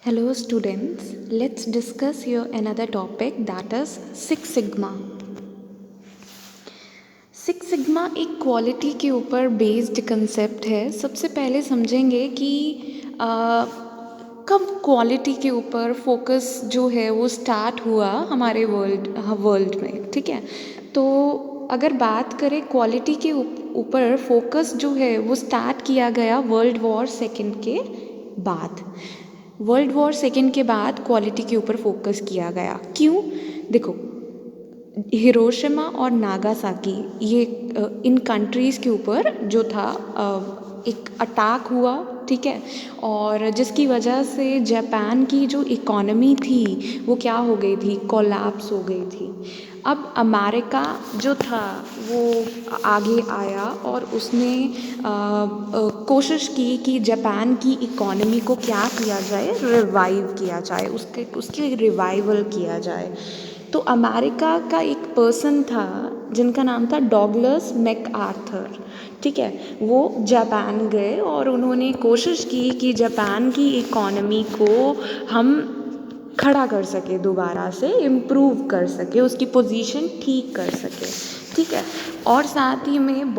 Hello students, let's discuss here another topic that is Six Sigma. Six sigma एक quality के ऊपर based concept है। सबसे पहले समझेंगे कि कब क्वालिटी के ऊपर फोकस जो है वो स्टार्ट हुआ हमारे वर्ल्ड में, ठीक है। तो अगर बात करें क्वालिटी के ऊपर फोकस जो है वो स्टार्ट किया गया वर्ल्ड वॉर सेकेंड के बाद। वर्ल्ड वॉर सेकेंड के बाद क्वालिटी के ऊपर फोकस किया गया। क्यों? देखो, हिरोशिमा और नागासाकी ये इन कंट्रीज़ के ऊपर जो था एक अटैक हुआ, ठीक है। और जिसकी वजह से जापान की जो इकोनॉमी थी वो क्या हो गई थी, कोलैप्स हो गई थी। अब अमेरिका जो था वो आगे आया और उसने कोशिश की कि जापान की इकोनॉमी को क्या किया जाए, रिवाइव किया जाए, उसके रिवाइवल किया जाए। तो अमेरिका का एक पर्सन था जिनका नाम था डॉगलस मैकआर्थर, ठीक है। वो जापान गए और उन्होंने कोशिश की कि जापान की इकोनॉमी को हम खड़ा कर सके, दोबारा से इम्प्रूव कर सके, उसकी पोजीशन ठीक कर सके, ठीक है। और साथ ही में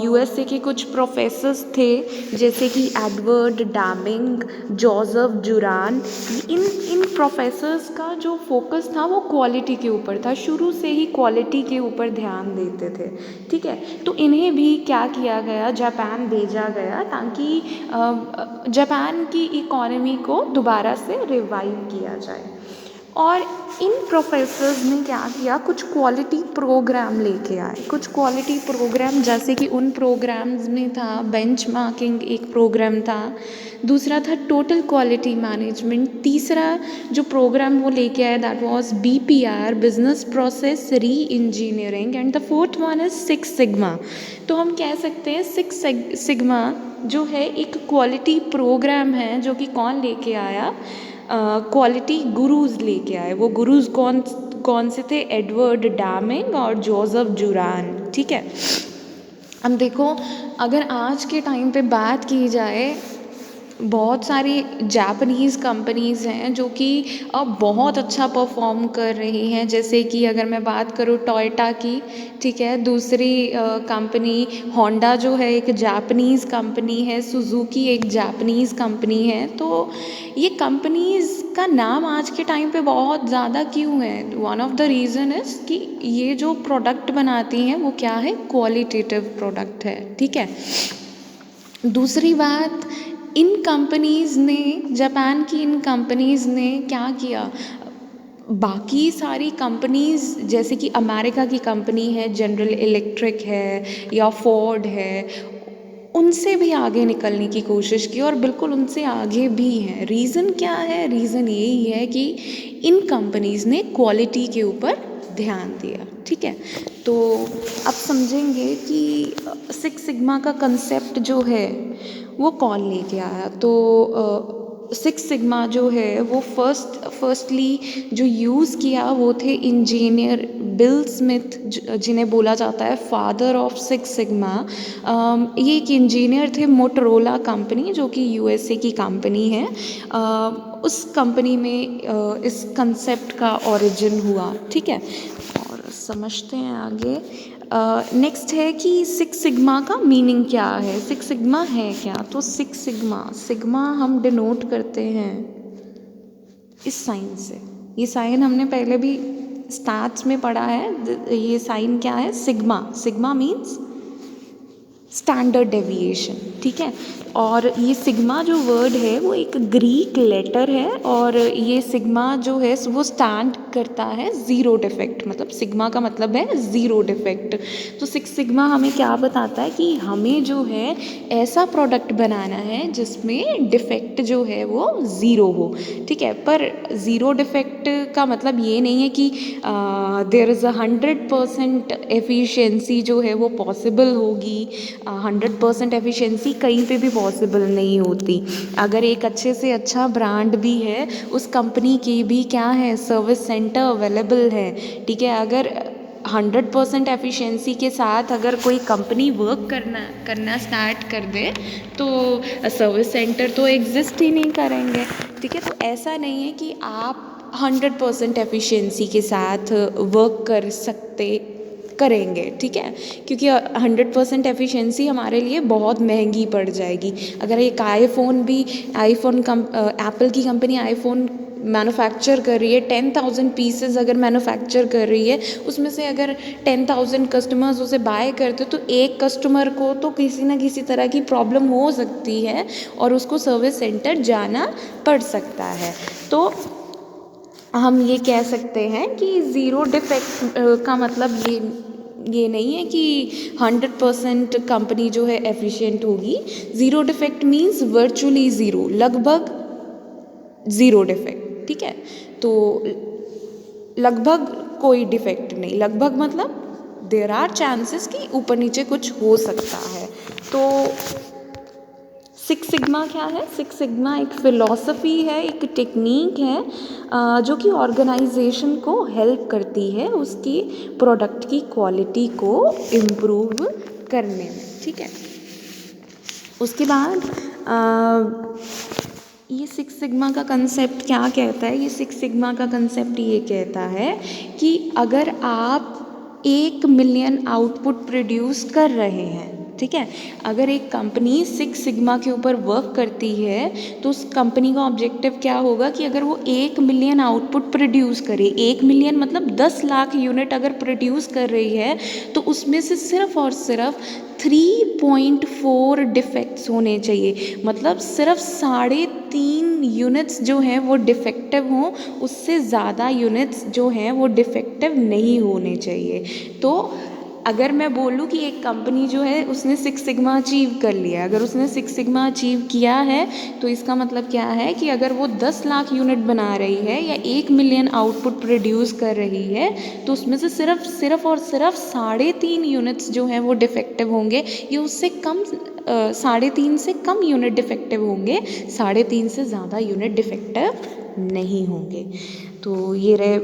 यूएसए के कुछ प्रोफेसर्स थे जैसे कि एडवर्ड डामिंग, जोसेफ जुरान। इन प्रोफेसर्स का जो फोकस था वो क्वालिटी के ऊपर था, शुरू से ही क्वालिटी के ऊपर ध्यान देते थे, ठीक है। तो इन्हें भी क्या किया गया, जापान भेजा गया ताकि जापान की इकोनॉमी को दोबारा से रिवाइव किया जाए। और इन प्रोफेसर्स ने क्या किया, कुछ क्वालिटी प्रोग्राम लेके आए। कुछ क्वालिटी प्रोग्राम जैसे कि उन प्रोग्राम्स में था बेंचमार्किंग, एक प्रोग्राम था, दूसरा था टोटल क्वालिटी मैनेजमेंट, तीसरा जो प्रोग्राम वो लेके आए that was BPR, business process री engineering, and the fourth one is six sigma. तो हम कह सकते हैं सिक्स सिग्मा जो है एक क्वालिटी प्रोग्राम है जो कि कौन लेके आया, क्वालिटी गुरुज लेके आए। वो गुरुज कौन से थे, एडवर्ड डामिंग और जोसेफ जुरान, ठीक है। अब देखो, अगर आज के टाइम पे बात की जाए, बहुत सारी जापानीज़ कंपनीज़ हैं जो कि अब बहुत अच्छा परफॉर्म कर रही हैं। जैसे कि अगर मैं बात करूँ टोयोटा की, ठीक है। दूसरी कंपनी होंडा जो है एक जापानीज़ कंपनी है, सुजुकी एक जापानीज़ कंपनी है। तो ये कंपनीज़ का नाम आज के टाइम पे बहुत ज़्यादा क्यों है? One of the reason is कि ये जो प्रोडक्ट बनाती हैं वो क्या है, क्वालिटेटिव प्रोडक्ट है, ठीक है। दूसरी बात, इन कंपनीज़ ने, जापान की इन कंपनीज़ ने क्या किया, बाकी सारी कंपनीज़ जैसे कि अमेरिका की कंपनी है, जनरल इलेक्ट्रिक है या फोर्ड है, उनसे भी आगे निकलने की कोशिश की और बिल्कुल उनसे आगे भी हैं। रीज़न क्या है? रीज़न यही है कि इन कंपनीज़ ने क्वालिटी के ऊपर ध्यान दिया, ठीक है। तो अब समझेंगे कि सिक्स सिग्मा का कंसेप्ट जो है वो कौन लेके आया। तो सिक्स सिग्मा जो है वो फर्स्टली जो यूज़ किया वो थे इंजीनियर बिल स्मिथ, जिन्हें बोला जाता है फादर ऑफ सिक्स सिग्मा। ये एक इंजीनियर थे, मोटरोला कंपनी जो कि यूएसए की कंपनी है। उस कंपनी में इस कंसेप्ट का ओरिजिन हुआ, ठीक है। और समझते हैं आगे। नेक्स्ट है कि सिक्स सिग्मा का मीनिंग क्या है, सिक्स सिग्मा है क्या। तो सिक्स सिग्मा हम डिनोट करते हैं इस साइन से। ये साइन हमने पहले भी स्टार्ट्स में पढ़ा है। ये साइन क्या है, सिग्मा मीन्स स्टैंडर्ड डेविएशन, ठीक है। और ये सिग्मा जो वर्ड है वो एक ग्रीक लेटर है और ये सिग्मा जो है वो स्टैंड करता है ज़ीरो डिफेक्ट, मतलब सिग्मा का मतलब है ज़ीरो डिफेक्ट। तो सिक्स सिग्मा हमें क्या बताता है कि हमें जो है ऐसा प्रोडक्ट बनाना है जिसमें डिफेक्ट जो है वो ज़ीरो हो, ठीक है। पर ज़ीरो डिफेक्ट का मतलब ये नहीं है कि देयर इज़ 100% एफिशिएंसी जो है वो पॉसिबल होगी। 100% एफिशिएंसी कहीं पे भी पॉसिबल नहीं होती। अगर एक अच्छे से अच्छा ब्रांड भी है, उस कंपनी की भी क्या है, सर्विस सेंटर अवेलेबल है, ठीक है। अगर 100% एफिशिएंसी के साथ अगर कोई कंपनी वर्क करना स्टार्ट कर दे तो सर्विस सेंटर तो एग्जिस्ट ही नहीं करेंगे, ठीक है। तो ऐसा नहीं है कि आप 100% एफिशिएंसी के साथ वर्क करेंगे, ठीक है, क्योंकि 100% एफिशिएंसी हमारे लिए बहुत महंगी पड़ जाएगी। अगर एक एप्पल की कंपनी आईफोन मैन्युफैक्चर कर रही है, 10,000 पीसेस अगर मैन्युफैक्चर कर रही है, उसमें से अगर 10,000 कस्टमर्स उसे बाय करते तो एक कस्टमर को तो किसी ना किसी तरह की प्रॉब्लम हो सकती है और उसको सर्विस सेंटर जाना पड़ सकता है। तो हम ये कह सकते हैं कि ज़ीरो डिफेक्ट का मतलब ये नहीं है कि 100% कंपनी जो है एफिशिएंट होगी। Zero defect means virtually zero, लगभग ज़ीरो डिफेक्ट, ठीक है। तो लगभग कोई डिफेक्ट नहीं, लगभग मतलब देयर आर चांसेस कि ऊपर नीचे कुछ हो सकता है। तो सिक्स सिग्मा क्या है? सिक्स सिग्मा एक फ़िलॉसफ़ी है, एक टेक्निक है जो कि ऑर्गेनाइजेशन को हेल्प करती है उसकी प्रोडक्ट की क्वालिटी को इम्प्रूव करने में, ठीक है। उसके बाद ये सिक्स सिग्मा का कंसेप्ट क्या कहता है? ये सिक्स सिग्मा का कंसेप्ट ये कहता है कि अगर आप 1 मिलियन आउटपुट प्रोड्यूस कर रहे हैं, ठीक है, अगर एक कंपनी सिक्स सिग्मा के ऊपर वर्क करती है तो उस कंपनी का ऑब्जेक्टिव क्या होगा कि अगर वो 1 मिलियन आउटपुट प्रोड्यूस करे, 1 मिलियन मतलब 10 लाख यूनिट अगर प्रोड्यूस कर रही है तो उसमें से सिर्फ और सिर्फ 3.4 डिफेक्ट्स होने चाहिए, मतलब सिर्फ 3.5 यूनिट्स जो हैं वो डिफेक्टिव हों, उससे ज़्यादा यूनिट्स जो हैं वो डिफेक्टिव नहीं होने चाहिए। तो अगर मैं बोलूँ कि एक कंपनी जो है उसने सिक्स सिग्मा अचीव कर लिया, अगर उसने सिक्स सिग्मा अचीव किया है तो इसका मतलब क्या है कि अगर वो 10 लाख यूनिट बना रही है या 1 मिलियन आउटपुट प्रोड्यूस कर रही है तो उसमें से सिर्फ और सिर्फ 3.5 यूनिट्स जो हैं वो डिफेक्टिव होंगे, या उससे कम 3.5 से कम यूनिट डिफेक्टिव होंगे, 3.5 से ज़्यादा यूनिट डिफेक्टिव नहीं होंगे। तो ये रहे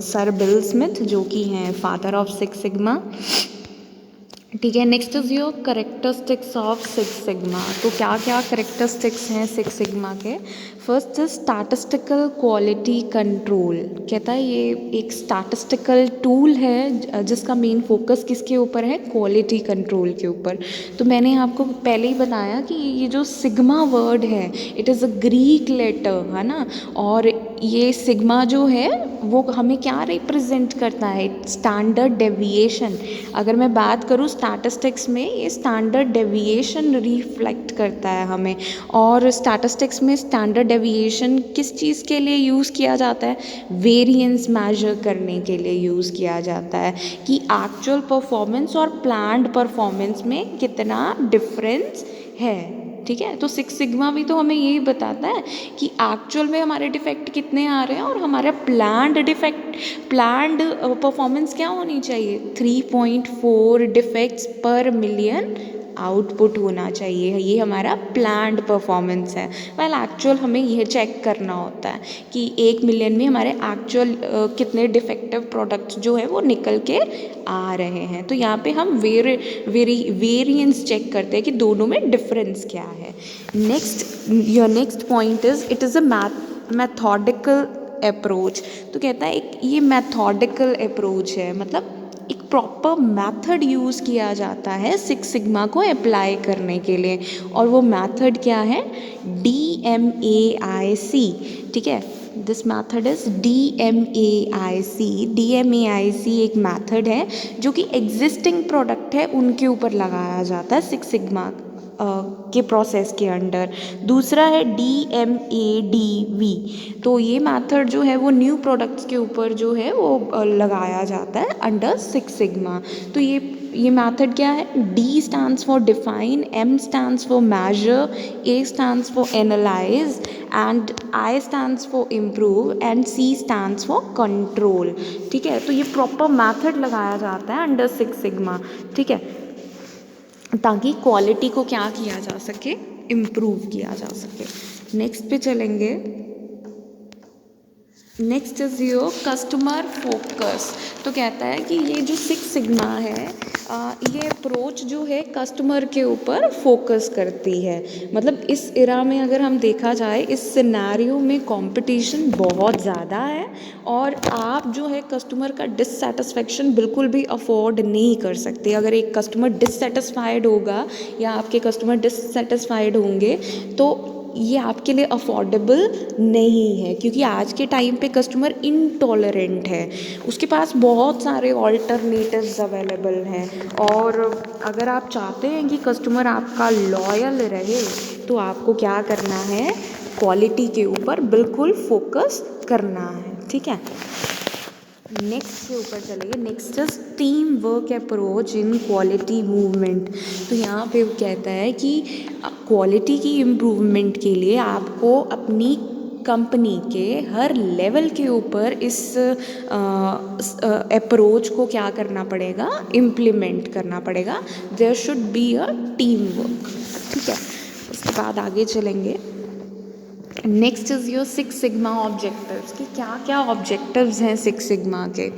सर बिल स्मिथ जो कि हैं फादर ऑफ सिक्स सिग्मा, ठीक है। Next is your characteristics of six sigma. तो क्या क्या करेक्टरिस्टिक्स हैं सिक्स सिग्मा के? First is statistical quality control. कहता है ये एक स्टैटिस्टिकल टूल है जिसका मेन फोकस किसके ऊपर है? क्वालिटी कंट्रोल के ऊपर। तो मैंने आपको पहले ही बताया कि ये जो सिग्मा वर्ड है it is a Greek letter, है ना, और ये सिग्मा जो है वो हमें क्या रिप्रेजेंट करता है? Standard deviation. अगर मैं बात करूँ स्टैटिस्टिक्स में, ये स्टैंडर्ड डेविएशन रिफ्लेक्ट करता है हमें। और स्टैटिस्टिक्स में स्टैंडर्ड डेविएशन किस चीज़ के लिए यूज़ किया जाता है? वेरिएंस मेजर करने के लिए यूज़ किया जाता है कि एक्चुअल परफॉर्मेंस और प्लान्ड परफॉर्मेंस में कितना डिफरेंस है, ठीक है। तो सिक्स सिग्मा भी तो हमें यही बताता है कि एक्चुअल में हमारे डिफेक्ट कितने आ रहे हैं और हमारा प्लान्ड परफॉर्मेंस क्या होनी चाहिए? 3.4 डिफेक्ट्स पर मिलियन आउटपुट होना चाहिए, ये हमारा प्लान्ड परफॉर्मेंस है। वेल एक्चुअल हमें यह चेक करना होता है कि 1 मिलियन में हमारे एक्चुअल कितने डिफेक्टिव प्रोडक्ट्स जो है वो निकल के आ रहे हैं। तो यहाँ पे हम वेरिएंस चेक करते हैं कि दोनों में डिफरेंस क्या है। Your next point is it is a methodical approach. तो कहता है एक ये मैथोडिकल अप्रोच है, मतलब एक प्रॉपर मेथड यूज़ किया जाता है सिक्स सिग्मा को अप्लाई करने के लिए, और वो मेथड क्या है? DMAIC, ठीक है। This method is DMAIC। DMAIC एक मेथड है जो कि एग्जिस्टिंग प्रोडक्ट है उनके ऊपर लगाया जाता है सिक्स सिग्मा के प्रोसेस के अंडर। दूसरा है DMADV। तो ये मेथड जो है वो न्यू प्रोडक्ट्स के ऊपर जो है वो लगाया जाता है अंडर सिक्स सिग्मा। तो ये मेथड क्या है? D stands for define, M stands for measure, A stands for analyze, and I stands for improve, and C stands for control, ठीक है। तो ये प्रॉपर मेथड लगाया जाता है अंडर सिक्स सिग्मा, ठीक है, ताकि क्वालिटी को क्या किया जा सके? इम्प्रूव किया जा सके। नेक्स्ट पे चलेंगे। Next is your customer focus. तो कहता है कि ये जो सिक्स सिग्मा है ये अप्रोच जो है कस्टमर के ऊपर फोकस करती है। मतलब इस इरा में अगर हम देखा जाए, इस सिनेरियो में कंपटीशन बहुत ज़्यादा है और आप जो है कस्टमर का डिससेटिस्फेक्शन बिल्कुल भी अफोर्ड नहीं कर सकते। अगर एक कस्टमर डिससेटिस्फाइड होगा या आपके कस्टमर डिससेटिस्फाइड होंगे तो ये आपके लिए अफोर्डेबल नहीं है, क्योंकि आज के टाइम पे कस्टमर इनटॉलरेंट है, उसके पास बहुत सारे ऑल्टरनेटिव्स अवेलेबल हैं। और अगर आप चाहते हैं कि कस्टमर आपका लॉयल रहे तो आपको क्या करना है, क्वालिटी के ऊपर बिल्कुल फोकस करना है। ठीक है, नेक्स्ट के ऊपर चलेंगे। Next is team work approach in quality movement. तो यहाँ पे वो कहता है कि क्वालिटी की इम्प्रूवमेंट के लिए आपको अपनी कंपनी के हर लेवल के ऊपर इस अप्रोच को क्या करना पड़ेगा, इम्प्लीमेंट करना पड़ेगा। There should be a team work. ठीक है, उसके बाद आगे चलेंगे। Next is your six sigma objectives कि क्या क्या ऑब्जेक्टिव्स हैं सिक्स सिग्मा के।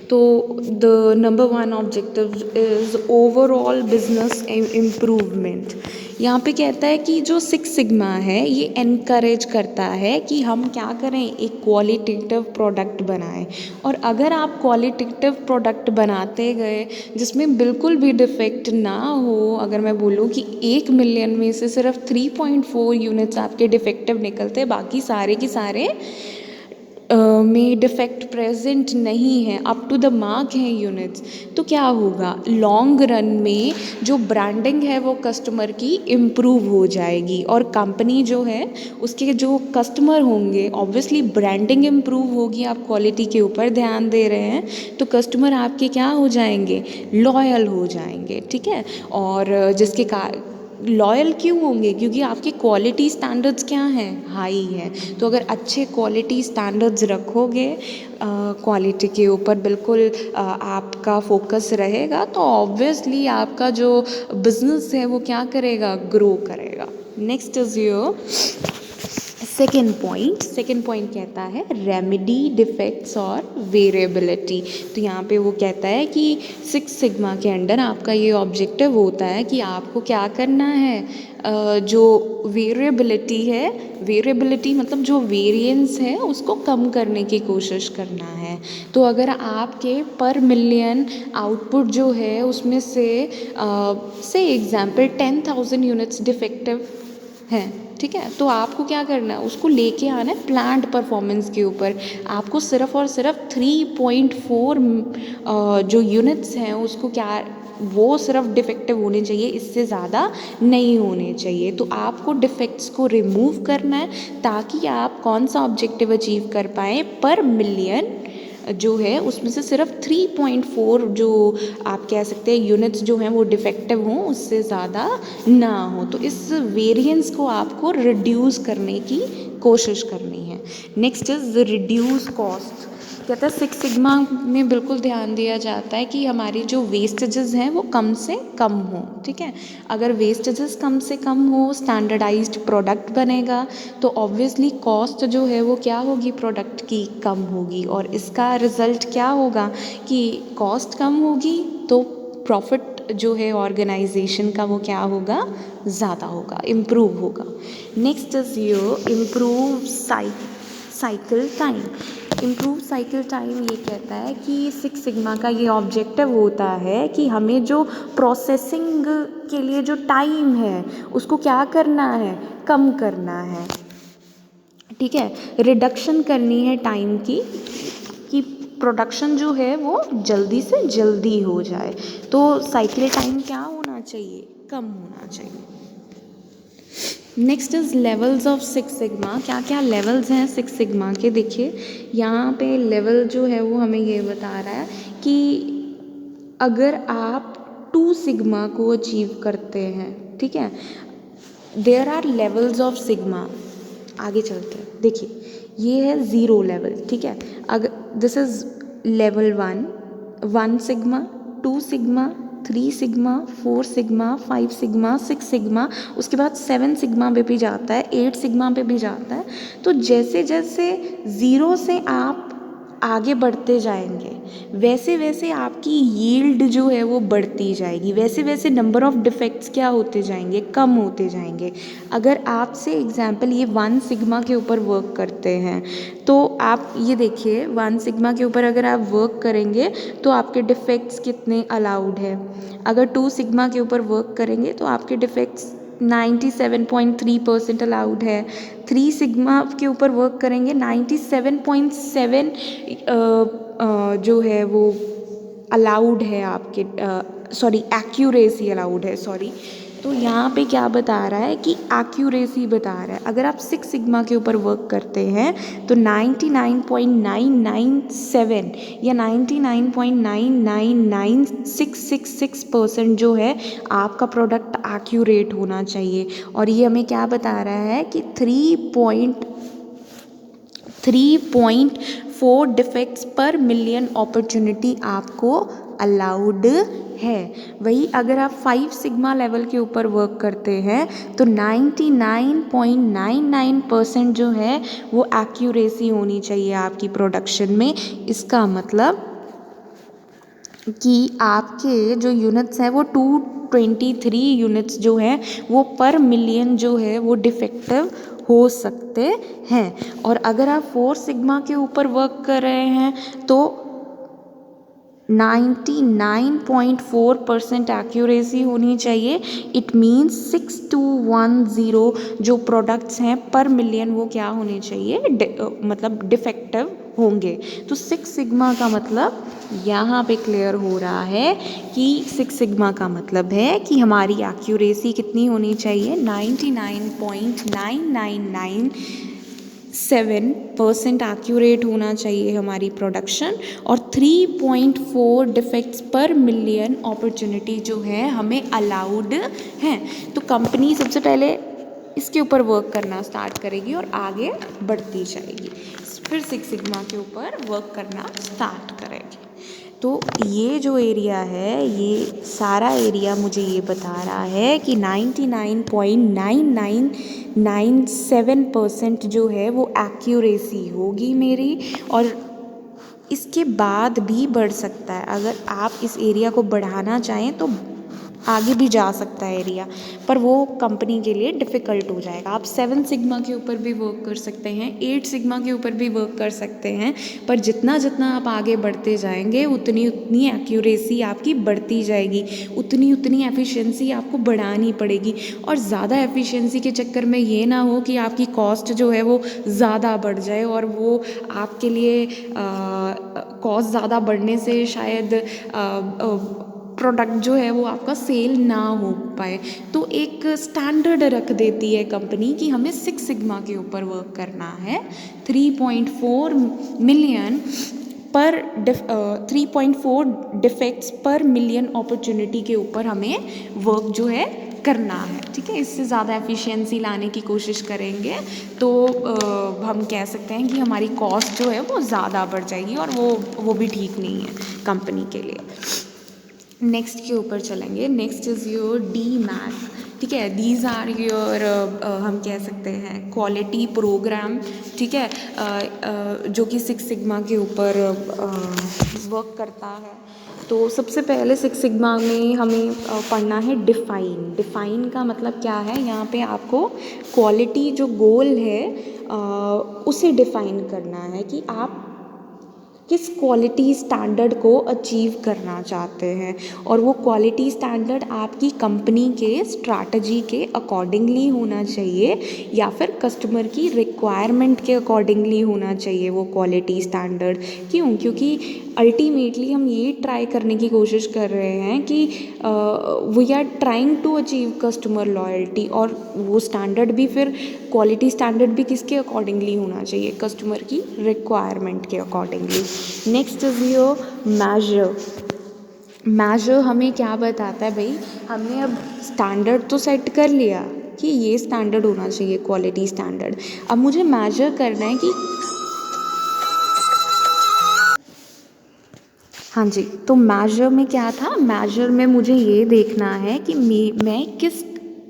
तो the number one objective is overall business improvement. यहाँ पे कहता है कि जो सिक्स सिग्मा है ये एनकरेज करता है कि हम क्या करें, एक क्वालिटेटिव प्रोडक्ट बनाएं। और अगर आप क्वालिटेटिव प्रोडक्ट बनाते गए जिसमें बिल्कुल भी डिफेक्ट ना हो, अगर मैं बोलूँ कि 1 मिलियन में से सिर्फ 3.4 यूनिट्स आपके डिफेक्टिव निकलते, बाकी सारे के सारे में डिफेक्ट प्रेजेंट नहीं है, अप टू द मार्क हैं यूनिट्स, तो क्या होगा, लॉन्ग रन में जो ब्रांडिंग है वो कस्टमर की इम्प्रूव हो जाएगी और कंपनी जो है उसके जो कस्टमर होंगे, ऑब्वियसली ब्रांडिंग इम्प्रूव होगी। आप क्वालिटी के ऊपर ध्यान दे रहे हैं तो कस्टमर आपके क्या हो जाएंगे, लॉयल हो जाएंगे। ठीक है, और जिसके लॉयल क्यों होंगे, क्योंकि आपके क्वालिटी स्टैंडर्ड्स क्या हैं, हाई हैं। तो अगर अच्छे क्वालिटी स्टैंडर्ड्स रखोगे, क्वालिटी के ऊपर बिल्कुल आपका फोकस रहेगा तो ऑब्वियसली आपका जो बिजनेस है वो क्या करेगा, ग्रो करेगा। Next is your second point कहता है रेमेडी डिफेक्ट्स और वेरिएबिलिटी। तो यहाँ पे वो कहता है कि सिक्स सिग्मा के अंडर आपका ये ऑब्जेक्टिव होता है कि आपको क्या करना है, जो वेरिएबिलिटी है, वेरिएबिलिटी मतलब जो वेरिएंस है उसको कम करने की कोशिश करना है। तो अगर आपके पर मिलियन आउटपुट जो है उसमें से एग्जाम्पल 10,000 यूनिट्स डिफेक्टिव हैं, ठीक है, तो आपको क्या करना है, उसको लेके आना है प्लांट परफॉर्मेंस के ऊपर। आपको सिर्फ और सिर्फ 3.4 जो यूनिट्स हैं उसको क्या, वो सिर्फ डिफेक्टिव होने चाहिए, इससे ज़्यादा नहीं होने चाहिए। तो आपको डिफेक्ट्स को रिमूव करना है ताकि आप कौन सा ऑब्जेक्टिव अचीव कर पाएँ, पर मिलियन जो है उसमें से सिर्फ 3.4 जो आप कह सकते हैं यूनिट्स जो हैं वो डिफेक्टिव हों, उससे ज़्यादा ना हो। तो इस वेरिएंस को आपको रिड्यूस करने की कोशिश करनी है। Next is reduce cost. कहता है सिक्स सिग्मा में बिल्कुल ध्यान दिया जाता है कि हमारी जो वेस्टेजेस हैं वो कम से कम हो। ठीक है, अगर वेस्टेजेस कम से कम हो, स्टैंडर्डाइज्ड प्रोडक्ट बनेगा तो ऑब्वियसली कॉस्ट जो है वो क्या होगी, प्रोडक्ट की कम होगी। और इसका रिज़ल्ट क्या होगा कि कॉस्ट कम होगी तो प्रॉफिट जो है ऑर्गेनाइजेशन का वो क्या होगा, ज़्यादा होगा, इम्प्रूव होगा। Next is your improve cycle time. Improve cycle time ये कहता है कि सिक्स सिग्मा का ये ऑब्जेक्टिव होता है कि हमें जो प्रोसेसिंग के लिए जो टाइम है उसको क्या करना है, कम करना है। ठीक है, रिडक्शन करनी है टाइम की, कि प्रोडक्शन जो है वो जल्दी से जल्दी हो जाए। तो साइकिल टाइम क्या होना चाहिए, कम होना चाहिए। Next is levels of six sigma. क्या क्या लेवल्स हैं सिक्स सिग्मा के, देखिए यहाँ पे लेवल जो है वो हमें ये बता रहा है कि अगर आप 2 सिग्मा को अचीव करते हैं, ठीक है, there are levels of sigma. आगे चलते हैं, देखिए ये है 0 लेवल, ठीक है। अगर this is level 1 sigma, 2 sigma, 3 sigma, 4 sigma, 5 sigma, 6 sigma, उसके बाद 7 सिग्मा पे भी जाता है, 8 सिग्मा पे भी जाता है। तो जैसे जैसे ज़ीरो से आप आगे बढ़ते जाएंगे वैसे वैसे आपकी यील्ड जो है वो बढ़ती जाएगी, वैसे वैसे नंबर ऑफ डिफेक्ट्स क्या होते जाएंगे, कम होते जाएंगे। अगर आपसे एग्जांपल ये 1 सिग्मा के ऊपर वर्क करते हैं तो आप ये देखिए 1 सिग्मा के ऊपर अगर आप वर्क करेंगे तो आपके डिफेक्ट्स कितने अलाउड है। अगर 2 सिग्मा के ऊपर वर्क करेंगे तो आपके डिफेक्ट्स 97.3% अलाउड है। 3 सिग्मा के ऊपर वर्क करेंगे 97.7 जो है वो अलाउड है आपके, सॉरी एक्यूरेसी अलाउड है, सॉरी। तो यहाँ पे क्या बता रहा है कि एक्यूरेसी बता रहा है। अगर आप 6 सिग्मा के ऊपर वर्क करते हैं तो 99.997 या 99.999666% जो है आपका प्रोडक्ट एक्यूरेट होना चाहिए। और ये हमें क्या बता रहा है कि 3.4 डिफेक्ट्स पर मिलियन अपॉर्चुनिटी आपको अलाउड है। वही अगर आप 5 सिग्मा लेवल के ऊपर वर्क करते हैं तो 99.99% जो है वो एक्यूरेसी होनी चाहिए आपकी प्रोडक्शन में। इसका मतलब कि आपके जो यूनिट्स हैं वो 223 यूनिट्स जो हैं वो पर मिलियन जो है वो डिफेक्टिव हो सकते हैं। और अगर आप 4 सिग्मा के ऊपर वर्क कर रहे हैं तो 99.4% एक्यूरेसी होनी चाहिए। इट मीन्स 6210 जो प्रोडक्ट्स हैं पर मिलियन वो क्या होने चाहिए, मतलब डिफेक्टिव होंगे। तो 6 सिग्मा का मतलब यहाँ पे क्लियर हो रहा है कि 6 सिग्मा का मतलब है कि हमारी एक्यूरेसी कितनी होनी चाहिए, 99.99997% एक्यूरेट होना चाहिए हमारी प्रोडक्शन। और 3.4 डिफेक्ट्स पर मिलियन अपॉर्चुनिटी जो है हमें अलाउड हैं। तो कंपनी सबसे पहले इसके ऊपर वर्क करना स्टार्ट करेगी और आगे बढ़ती जाएगी, फिर 6 सिग्मा के ऊपर वर्क करना स्टार्ट करेगी। तो ये जो एरिया है, ये सारा एरिया मुझे ये बता रहा है कि 99.9997% जो है वो एक्यूरेसी होगी मेरी। और इसके बाद भी बढ़ सकता है, अगर आप इस एरिया को बढ़ाना चाहें तो आगे भी जा सकता है एरिया, पर वो कंपनी के लिए डिफ़िकल्ट हो जाएगा। आप 7 सिग्मा के ऊपर भी वर्क कर सकते हैं, 8 सिग्मा के ऊपर भी वर्क कर सकते हैं, पर जितना जितना आप आगे बढ़ते जाएंगे उतनी उतनी एक्यूरेसी आपकी बढ़ती जाएगी, उतनी उतनी एफिशिएंसी आपको बढ़ानी पड़ेगी। और ज़्यादा एफिशिएंसी के चक्कर में ये ना हो कि आपकी कॉस्ट जो है वो ज़्यादा बढ़ जाए और वो आपके लिए कॉस्ट ज़्यादा बढ़ने से शायद प्रोडक्ट जो है वो आपका सेल ना हो पाए। तो एक स्टैंडर्ड रख देती है कंपनी कि हमें 6 सिग्मा के ऊपर वर्क करना है, 3.4 मिलियन पर 3.4 डिफेक्ट्स पर मिलियन अपॉर्चुनिटी के ऊपर हमें वर्क जो है करना है। ठीक है, इससे ज़्यादा एफिशिएंसी लाने की कोशिश करेंगे तो हम कह सकते हैं कि हमारी कॉस्ट जो है वो ज़्यादा बढ़ जाएगी और वो भी ठीक नहीं है कंपनी के लिए। नेक्स्ट के ऊपर चलेंगे। Next is your D math. ठीक है, दीज आर योर हम कह सकते हैं क्वालिटी प्रोग्राम। ठीक है, जो कि 6 सिग्मा के ऊपर वर्क करता है। तो सबसे पहले 6 सिग्मा में हमें पढ़ना है डिफ़ाइन। डिफ़ाइन का मतलब क्या है, यहाँ पे आपको क्वालिटी जो गोल है उसे डिफ़ाइन करना है कि आप किस क्वालिटी स्टैंडर्ड को अचीव करना चाहते हैं। और वो क्वालिटी स्टैंडर्ड आपकी कंपनी के स्ट्रैटेजी के अकॉर्डिंगली होना चाहिए या फिर कस्टमर की रिक्वायरमेंट के अकॉर्डिंगली होना चाहिए वो क्वालिटी स्टैंडर्ड। क्यों? क्योंकि अल्टीमेटली हम ये ट्राई करने की कोशिश कर रहे हैं कि we are trying to achieve customer loyalty, और वो स्टैंडर्ड भी फिर क्वालिटी स्टैंडर्ड भी किसके अकॉर्डिंगली होना चाहिए, कस्टमर की रिक्वायरमेंट के accordingly. Next is your measure. Measure हमें क्या बताता है भाई, हमने अब स्टैंडर्ड तो सेट कर लिया कि ये स्टैंडर्ड होना चाहिए क्वालिटी स्टैंडर्ड, अब मुझे मेजर करना है कि हाँ जी, तो मेजर में क्या था, मेजर में मुझे ये देखना है कि मैं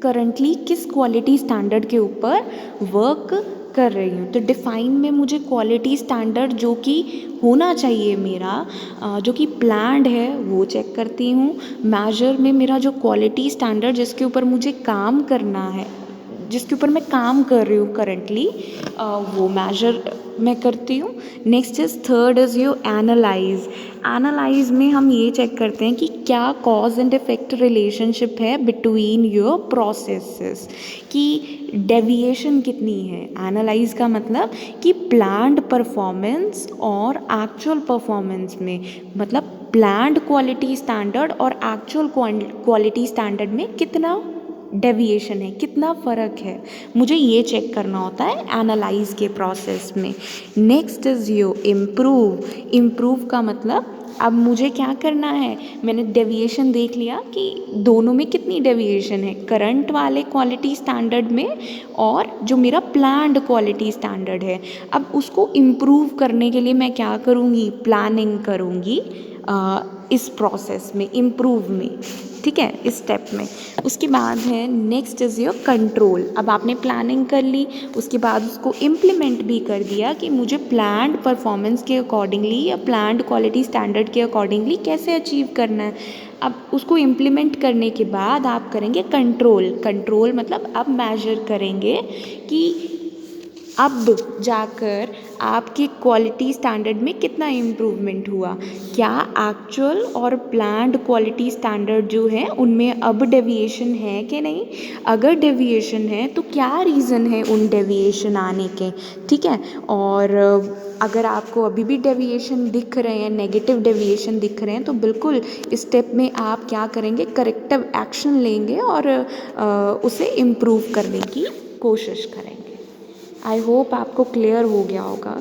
करंटली किस क्वालिटी स्टैंडर्ड के ऊपर वर्क कर रही हूँ। तो डिफ़ाइन में मुझे क्वालिटी स्टैंडर्ड जो कि होना चाहिए मेरा, जो कि प्लान्ड है, वो चेक करती हूँ। मेजर में मेरा जो क्वालिटी स्टैंडर्ड जिसके ऊपर मुझे काम करना है, जिसके ऊपर मैं काम कर रही हूँ करंटली, वो मेजर मैं करती हूँ। Next is third is you analyse. Analyse में हम ये चेक करते हैं कि क्या कॉज एंड इफेक्ट रिलेशनशिप है बिटवीन योर प्रोसेसेस, कि डेविएशन कितनी है। एनालाइज का मतलब कि प्लान्ड परफॉर्मेंस और एक्चुअल परफॉर्मेंस में, मतलब प्लान्ड क्वालिटी स्टैंडर्ड और एक्चुअल क्वालिटी स्टैंडर्ड में कितना डेविएशन है, कितना फ़र्क है, मुझे ये चेक करना होता है एनालाइज के प्रोसेस में। Next is you improve. Improve का मतलब अब मुझे क्या करना है, मैंने डेविएशन देख लिया कि दोनों में कितनी डेविएशन है, करंट वाले क्वालिटी स्टैंडर्ड में और जो मेरा प्लान्ड क्वालिटी स्टैंडर्ड है। अब उसको इम्प्रूव करने के लिए मैं क्या करूँगी, प्लानिंग करूँगी इस प्रोसेस में, इम्प्रूव में, ठीक है, इस स्टेप में। उसके बाद है नेक्स्ट इज़ योर कंट्रोल। अब आपने प्लानिंग कर ली, उसके बाद उसको इम्प्लीमेंट भी कर दिया कि मुझे प्लान्ड परफॉर्मेंस के अकॉर्डिंगली या प्लान्ड क्वालिटी स्टैंडर्ड के अकॉर्डिंगली कैसे अचीव करना है। अब उसको इम्प्लीमेंट करने के बाद आप करेंगे कंट्रोल। कंट्रोल मतलब अब मेजर करेंगे कि अब जाकर आपकी क्वालिटी स्टैंडर्ड में कितना इम्प्रूवमेंट हुआ, क्या एक्चुअल और प्लान्ड क्वालिटी स्टैंडर्ड जो है उनमें अब डेविएशन है कि नहीं। अगर डेविएशन है तो क्या रीज़न है उन डेविएशन आने के, ठीक है। और अगर आपको अभी भी डेविएशन दिख रहे हैं, नेगेटिव डेविएशन दिख रहे हैं, तो बिल्कुल इस स्टेप में आप क्या करेंगे, करेक्टिव एक्शन लेंगे और उसे इम्प्रूव करने की कोशिश करेंगे। आई होप आपको क्लियर हो गया होगा।